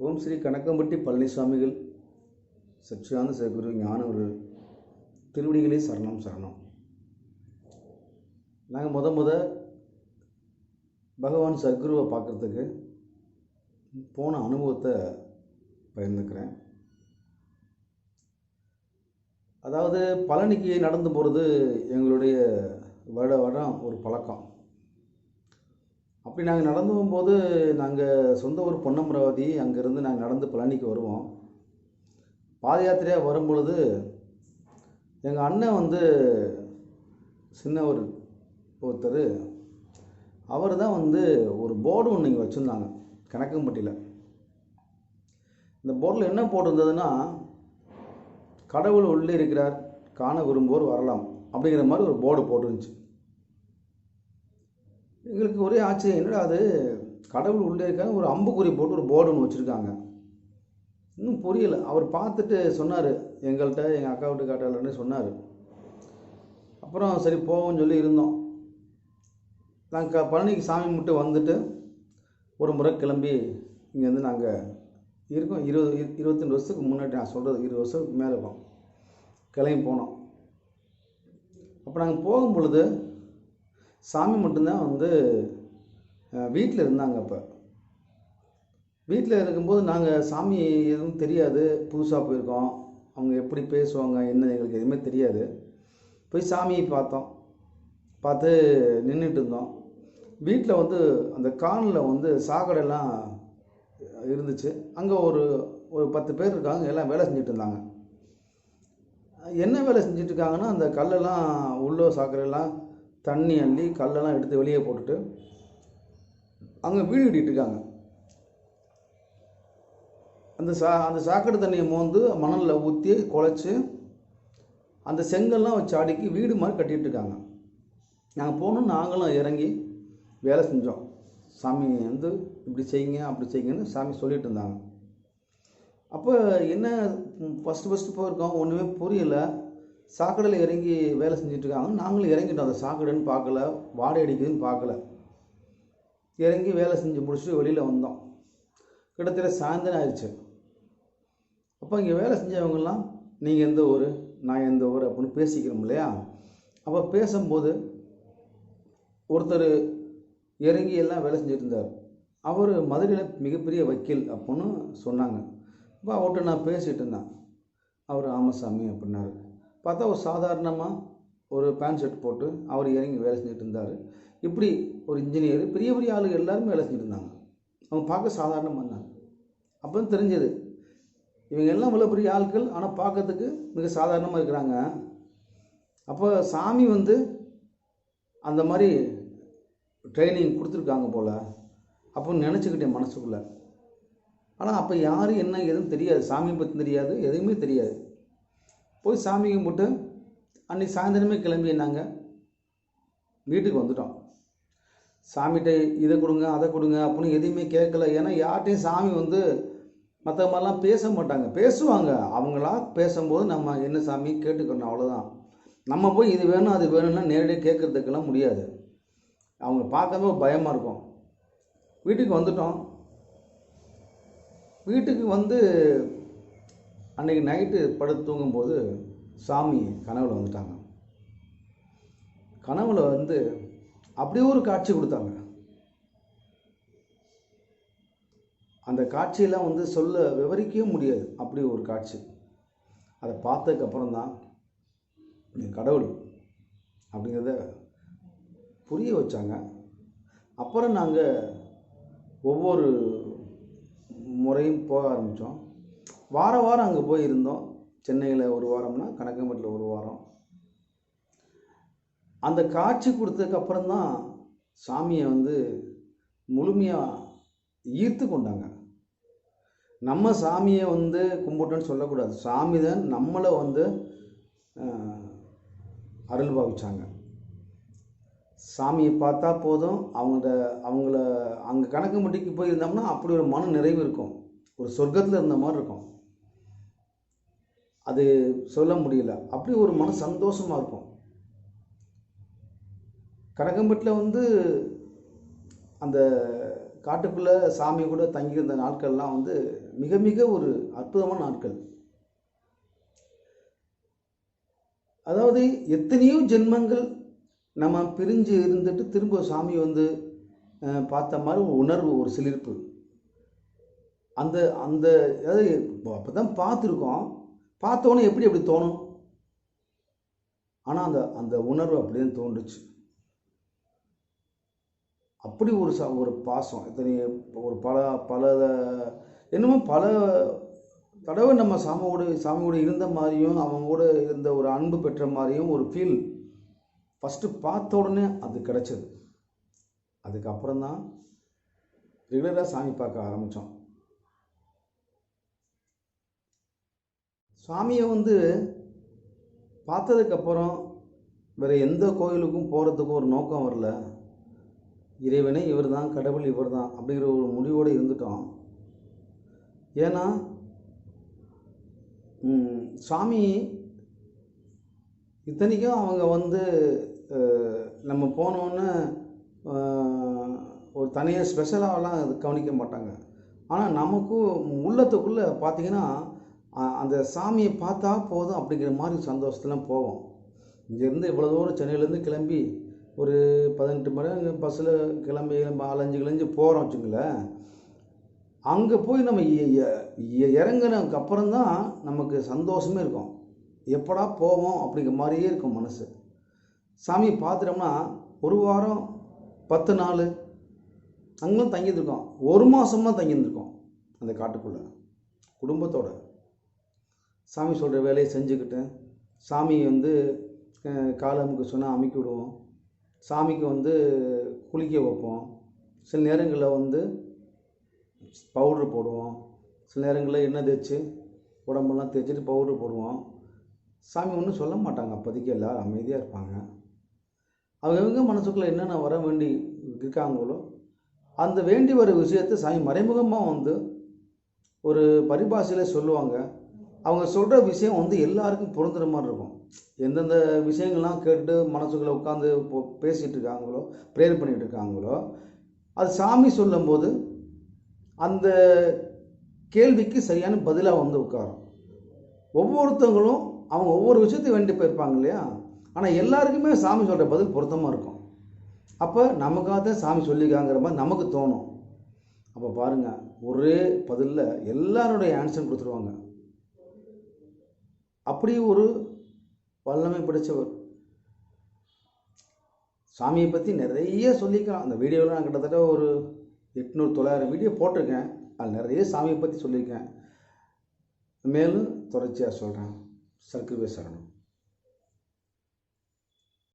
ஓம் ஸ்ரீ கணக்கம்பட்டி பழனிசாமிகள் சச்சிதானந்த சத்குரு ஞானவர்கள் திருவடிகளே சரணம் சரணம். நாங்கள் முத பகவான் சத்குருவை பார்க்குறதுக்கு போன அனுபவத்தை பகிர்ந்துக்கிறேன். அதாவது பழனிக்கு நடந்து போகிறது எங்களுடைய வருடம் ஒரு பழக்கம். அப்படி நாங்கள் நடந்து போகும்போது நாங்கள் சொந்த ஊர் பொன்னமராவதி, அங்கேருந்து நாங்கள் நடந்து பழனிக்கு வருவோம். பாத யாத்திரையாக வரும்பொழுது எங்கள் அண்ணன் சின்ன ஒருத்தர் அவர் தான் ஒரு போர்டு ஒன்று இங்கே வச்சுருந்தாங்க கணக்கம்பட்டியில். இந்த போர்டில் என்ன போட்டிருந்ததுன்னா, கடவுள் உள்ளே இருக்கிறார், காண விரும்புவோர் வரலாம் அப்படிங்கிற மாதிரி ஒரு போர்டு போட்டுருந்துச்சு. எங்களுக்கு ஒரே ஆச்சரியம், என்னடா அது கடவுள் உள்ளே இருக்காங்க, ஒரு அம்புக்குறி போட்டு ஒரு போர்டு ஒன்று வச்சுருக்காங்க. இன்னும் புரியலை. அவர் பார்த்துட்டு சொன்னார், எங்கள்கிட்ட எங்கள் அக்கா வீட்டு காட்டாளன்னு சொன்னார். அப்புறம் சரி போவோம்னு சொல்லி இருந்தோம். நாங்கள் பழனிக்கு சாமி கும்பிட்டு வந்துட்டு ஒரு முறை கிளம்பி இங்கேருந்து நாங்கள் இருக்கோம். 22 வருஷத்துக்கு முன்னாடி, நான் சொல்கிறது 20 வருஷத்துக்கு மேலே இருக்கும், கிளம்பி போனோம். அப்போ நாங்கள் போகும் பொழுது சாமி மட்டும்தான் வீட்டில் இருந்தாங்க. அப்போ வீட்டில் இருக்கும்போது நாங்கள் சாமி எதுவும் தெரியாது, புதுசாக போயிருக்கோம், அவங்க எப்படி பேசுவாங்க என்ன எங்களுக்கு எதுவுமே தெரியாது. போய் சாமியை பார்த்தோம், பார்த்து நின்றுட்டு இருந்தோம். வீட்டில் அந்த கானில் சாக்கடையெல்லாம் இருந்துச்சு. அங்கே ஒரு 10 பேர் இருக்காங்க, எல்லாம் வேலை செஞ்சுட்டு இருந்தாங்க. என்ன வேலை செஞ்சுட்டு இருக்காங்கன்னா, அந்த கல்லெல்லாம் உள்ள சாக்கடையெல்லாம் தண்ணி அள்ளி கல்லெல்லாம் எடுத்து வெளியே போட்டுட்டு அங்கே வீடு கட்டிகிட்டு இருக்காங்க. அந்த சாக்கடை தண்ணியை மோந்து மணலில் ஊற்றி குழைச்சி அந்த செங்கல்லாம் வச்சு அடுக்கி வீடு மாதிரி கட்டிகிட்டு இருக்காங்க. நாங்கள் போனோம், நாங்களும் இறங்கி வேலை செஞ்சோம். சாமி இப்படி செய்யுங்க அப்படி செய்யுங்கன்னு சாமி சொல்லிட்டு இருந்தாங்க. அப்போ என்ன, ஃபஸ்ட்டு போயிருக்கோம், ஒன்றுமே புரியலை. சாக்கடையில் இறங்கி வேலை செஞ்சிட்ருக்காங்க, நாங்களும் இறங்கிட்டோம். அந்த சாக்கடைன்னு பார்க்கல, வாடகை அடிக்குதுன்னு பார்க்கல, இறங்கி வேலை செஞ்சு முடிச்சுட்டு வெளியில் வந்தோம். கிட்டத்தட்ட சாயந்தரம் ஆயிடுச்சு. அப்போ இங்கே வேலை செஞ்சவங்கெல்லாம் நீங்கள் எந்த ஊர், நான் எந்த ஊர் அப்படின்னு பேசிக்கிறோம் இல்லையா. அப்போ பேசும்போது ஒருத்தர் இறங்கி எல்லாம் வேலை செஞ்சுட்டு இருந்தார். அவர் மதுரையில் மிகப்பெரிய வக்கீல் அப்படின்னு சொன்னாங்க. அப்போ அவர்கிட்ட நான் பேசிகிட்டு இருந்தேன். அவர் ஆமசாமி அப்படின்னாரு. பார்த்தா ஒரு சாதாரணமாக ஒரு பேண்ட் ஷர்ட் போட்டு அவர் இறங்கி வேலை செஞ்சுட்டு இருந்தார். இப்படி ஒரு இன்ஜினியர், பெரிய பெரிய ஆளுகள் எல்லாருமே வேலை செஞ்சுட்டு இருந்தாங்க. அவங்க பார்க்க சாதாரணமாக இருந்தாங்க. அப்போ தான் தெரிஞ்சது, இவங்க எல்லாம் இவ்வளோ பெரிய ஆட்கள், ஆனால் பார்க்கறதுக்கு மிக சாதாரணமாக இருக்கிறாங்க. அப்போ சாமி அந்த மாதிரி ட்ரைனிங் கொடுத்துருக்காங்க போல் அப்படின்னு நினச்சிக்கிட்டேன் மனசுக்குள்ளே. ஆனால் அப்போ யார் என்ன எதுவும் தெரியாது, சாமியை பற்றி தெரியாது, எதுவுமே தெரியாது. போய் சாமி கும்பிட்டு அன்றைக்கி சாயந்தரமே கிளம்பி நாங்கள் வீட்டுக்கு வந்துட்டோம். சாமிகிட்ட இதை கொடுங்க அதை கொடுங்க அப்படின்னு எதுவுமே கேட்கல. ஏன்னா யார்கிட்டையும் சாமி மற்ற மாதிரிலாம் பேச மாட்டாங்க, பேசுவாங்க. அவங்களா பேசும்போது நம்ம என்ன சாமி கேட்டுக்கணும், அவ்வளோதான். நம்ம போய் இது வேணும் அது வேணும்னா நேரடியாக கேட்குறதுக்கெல்லாம் முடியாது, அவங்க பார்க்கவே பயமாக இருக்கும். வீட்டுக்கு வந்துட்டோம். வீட்டுக்கு அன்றைக்கி நைட்டு படுத்து தூங்கும்போது சாமி கனவுல வந்துட்டாங்க. கனவுல அப்படியே ஒரு காட்சி கொடுத்தாங்க. அந்த காட்சியெல்லாம் சொல்ல விவரிக்கவே முடியாது, அப்படி ஒரு காட்சி. அதை பார்த்ததுக்கப்புறம் தான் கடவுள் அப்படிங்கிறத புரிய வச்சாங்க. அப்புறம் நாங்கள் ஒவ்வொரு முறையும் போக ஆரம்பித்தோம். வாரம் அங்கே போய் இருந்தோம். சென்னையில் ஒரு வாரம்னா கணக்கம்பட்டியில் ஒரு வாரம். அந்த காட்சி கொடுத்ததுக்கப்புறம் தான் சாமியை முழுமையாக ஈர்த்து கொண்டாங்க. நம்ம சாமியை கும்பிட்டோன்னு சொல்லக்கூடாது, சாமி தான் நம்மளை அருள் பாவிச்சாங்க. சாமியை பார்த்தா போதும், அவங்கள அங்கே கணக்கம்பட்டிக்கு போயிருந்தோம்னா அப்படி ஒரு மன நிறைவு இருக்கும், ஒரு சொர்க்கத்தில் இருந்த மாதிரி இருக்கும். அது சொல்ல முடியல, அப்படி ஒரு மன சந்தோஷமாக இருக்கும். கணக்கம்பட்டில் அந்த காட்டுக்குள்ளே சாமி கூட தங்கியிருந்த நாட்கள்லாம் வந்து மிக மிக ஒரு அற்புதமான நாட்கள். அதாவது எத்தனையோ ஜென்மங்கள் நம்ம பிரிஞ்சு இருந்துட்டு திரும்ப சாமி வந்து பார்த்த மாதிரி ஒரு உணர்வு, ஒரு சிலிர்ப்பு. அந்த அந்த அதாவது அப்போ தான் பார்த்துருக்கோம். பார்த்தோன்னே எப்படி தோணும்? ஆனால் அந்த அந்த உணர்வு அப்படியே தோன்றுச்சு. அப்படி ஒரு பாசம். இத்தனை ஒரு பல என்னமோ பல தடவை நம்ம சாமியோட இருந்த மாதிரியும், அவங்க கூட இருந்த ஒரு அன்பு பெற்ற மாதிரியும் ஒரு ஃபீல் ஃபஸ்ட்டு பார்த்த உடனே அது கிடச்சிது. அதுக்கப்புறம் தான் ரெகுலராக சாமி பார்க்க ஆரம்பித்தோம். சாமியை வந்து பார்த்ததுக்கப்புறம் வேறு எந்த கோயிலுக்கும் போகிறதுக்கும் ஒரு நோக்கம் வரல. இறைவனே இவர் தான், கடவுள் இவர் தான் அப்படிங்கிற ஒரு முடிவோடு இருந்துட்டோம். ஏன்னா சாமி இத்தனைக்கும் அவங்க வந்து நம்ம போனோன்னு ஒரு தனியாக ஸ்பெஷலாகலாம் அது கவனிக்க மாட்டாங்க. ஆனால் நமக்கும் உள்ளத்துக்குள்ளே பார்த்திங்கன்னா அந்த சாமியை பார்த்தா போதும் அப்படிங்கிற மாதிரி சந்தோஷத்துலாம் போவோம். இங்கேருந்து இவ்வளோ தூரம் சென்னையிலேருந்து கிளம்பி ஒரு 18 மணி நேரம் பஸ்ஸில் கிளம்பி அலைஞ்சு போகிறோம் வச்சுங்களேன். அங்கே போய் நம்ம இறங்குனதுக்கு அப்புறம் தான் நமக்கு சந்தோஷமே இருக்கும். எப்படா போவோம் அப்படிங்கிற மாதிரியே இருக்கும் மனசு. சாமியை பார்த்துட்டோம்னா ஒரு வாரம் 10 நாள் அங்கெல்லாம் தங்கியிருந்துருக்கோம். 1 மாதமாக தங்கியிருந்துருக்கோம் அந்த காட்டுக்குள்ளே குடும்பத்தோடு. சாமி சொல்கிற வேலையை செஞ்சுக்கிட்டு சாமி வந்து காலை அமுக்க சொன்னால் அமுக்கி விடுவோம். சாமிக்கு வந்து குளிக்க வைப்போம். சில நேரங்களில் வந்து பவுட்ரு போடுவோம். சில நேரங்களில் எண்ணெய் தேய்ச்சி உடம்பெல்லாம் தேய்ச்சிட்டு பவுட்ரு போடுவோம். சாமி ஒன்றும் சொல்ல மாட்டாங்க. அப்போதைக்கு எல்லோரும் அமைதியாக இருப்பாங்க. அவங்க மனசுக்குள்ளே என்னென்ன வர வேண்டி இருக்காங்களோ அந்த வேண்டி வர விஷயத்தை சாமி மறைமுகமாக வந்து ஒரு பரிபாஷையில் சொல்லுவாங்க. அவங்க சொல்கிற விஷயம் வந்து எல்லாருக்கும் பொருந்துகிற மாதிரி இருக்கும். எந்தெந்த விஷயங்கள்லாம் கேட்டு மனசுக்குள்ளே உட்காந்து பேசிகிட்டு இருக்காங்களோ, ப்ரேயர் பண்ணிகிட்டு இருக்காங்களோ, அது சாமி சொல்லும்போது அந்த கேள்விக்கு சரியான பதிலாக வந்து உட்காரும். ஒவ்வொருத்தவங்களும் அவங்க ஒவ்வொரு விஷயத்தையும் வேண்டி போயிருப்பாங்க இல்லையா? ஆனால் எல்லாருக்குமே சாமி சொல்கிற பதில் பொருத்தமாக இருக்கும். அப்போ நமக்காக தான் சாமி சொல்லிக்காங்கிற மாதிரி நமக்கு தோணும். அப்போ பாருங்கள், ஒரே பதிலில் எல்லாருடைய ஆன்சர் கொடுத்துருவாங்க. அப்படி ஒரு வல்லமை படைத்தவர். சாமியை பற்றி நிறைய சொல்லிக்கலாம். அந்த வீடியோவில் நான் கிட்டத்தட்ட ஒரு 800-900 வீடியோ போட்டிருக்கேன். அது நிறைய சாமியை பற்றி சொல்லியிருக்கேன். மேலும் தொடர்ச்சியாக சொல்கிறேன். சர்க்குருவே சரணம்.